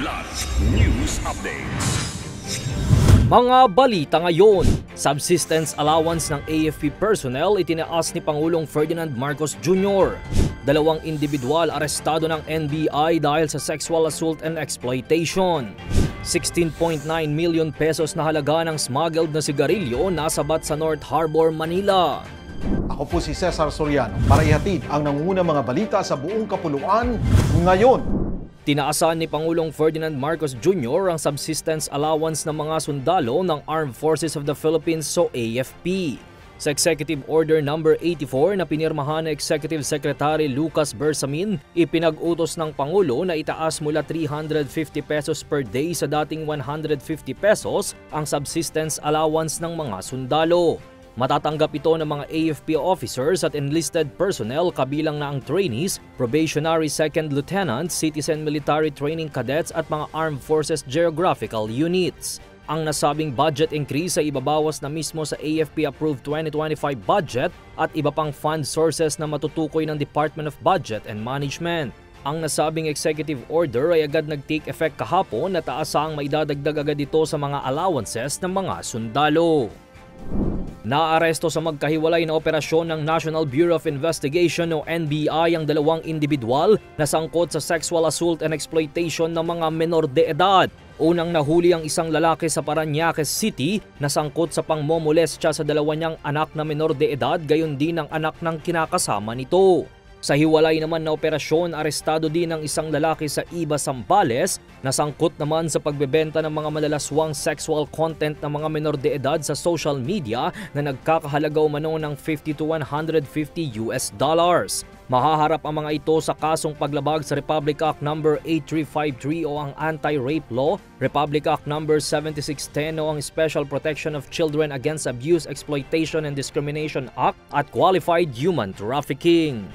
Kilat News Updates. Mga balita ngayon, subsistence allowance ng AFP personnel itinaas ni Pangulong Ferdinand Marcos Jr. Dalawang individual arestado ng NBI dahil sa sexual assault and exploitation. 16.9 million pesos na halaga ng smuggled na sigarilyo nasabat sa North Harbor, Manila. Ako po si Cesar Soriano para ihatid ang nangungunang mga balita sa buong kapuluan ngayon. Tinaasan ni Pangulong Ferdinand Marcos Jr. ang subsistence allowance ng mga sundalo ng Armed Forces of the Philippines o AFP. Sa Executive Order No. 84 na pinirmahan ni Executive Secretary Lucas Bersamin, ipinag-utos ng Pangulo na itaas mula 350 pesos per day sa dating 150 pesos ang subsistence allowance ng mga sundalo. Matatanggap ito ng mga AFP officers at enlisted personnel kabilang na ang trainees, probationary second lieutenants, citizen military training cadets at mga armed forces geographical units. Ang nasabing budget increase ay ibabawas na mismo sa AFP-approved 2025 budget at iba pang fund sources na matutukoy ng Department of Budget and Management. Ang nasabing executive order ay agad nag-take effect kahapon at aasahang maidadagdag agad ito sa mga allowances ng mga sundalo. Naaresto sa magkahiwalay na operasyon ng National Bureau of Investigation o NBI ang dalawang individual na sangkot sa sexual assault and exploitation ng mga menor de edad. Unang nahuli ang isang lalaki sa Parañaque City na sangkot sa pangmomolestya sa dalawa niyang anak na menor de edad, gayon din ang anak ng kinakasama nito. Sa hiwalay naman na operasyon, arestado din ang isang lalaki sa Iba, Zambales na sangkot naman sa pagbebenta ng mga malalaswang sexual content ng mga menor de edad sa social media na nagkakahalaga umano ng $50 to $150. Mahaharap ang mga ito sa kasong paglabag sa Republic Act No. 8353 o ang Anti-Rape Law, Republic Act No. 7610 o ang Special Protection of Children Against Abuse, Exploitation and Discrimination Act at Qualified Human Trafficking.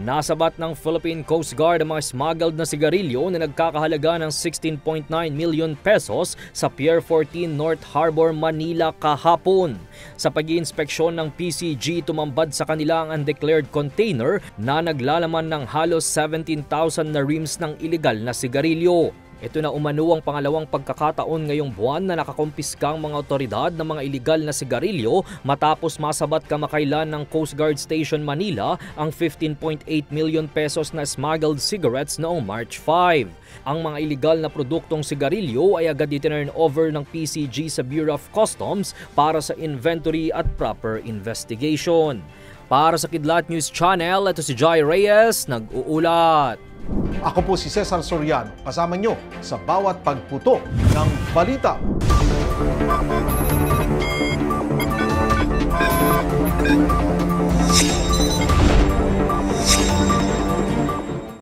Nasabat ng Philippine Coast Guard ang mga smuggled na sigarilyo na nagkakahalaga ng 16.9 million pesos sa Pier 14 North Harbor, Manila kahapon. Sa pag-iinspeksyon ng PCG, tumambad sa kanila ang undeclared container na naglalaman ng halos 17,000 na rims ng iligal na sigarilyo. Ito na umano ang pangalawang pagkakataon ngayong buwan na nakakumpiskang mga otoridad ng mga iligal na sigarilyo matapos masabat kamakailan ng Coast Guard Station Manila ang 15.8 million pesos na smuggled cigarettes noong March 5. Ang mga iligal na produktong sigarilyo ay agad itinurn over ng PCG sa Bureau of Customs para sa inventory at proper investigation. Para sa Kidlat News Channel, ito si Jai Reyes, nag-uulat. Ako po si Cesar Soriano, kasama nyo sa bawat pagputo ng balita.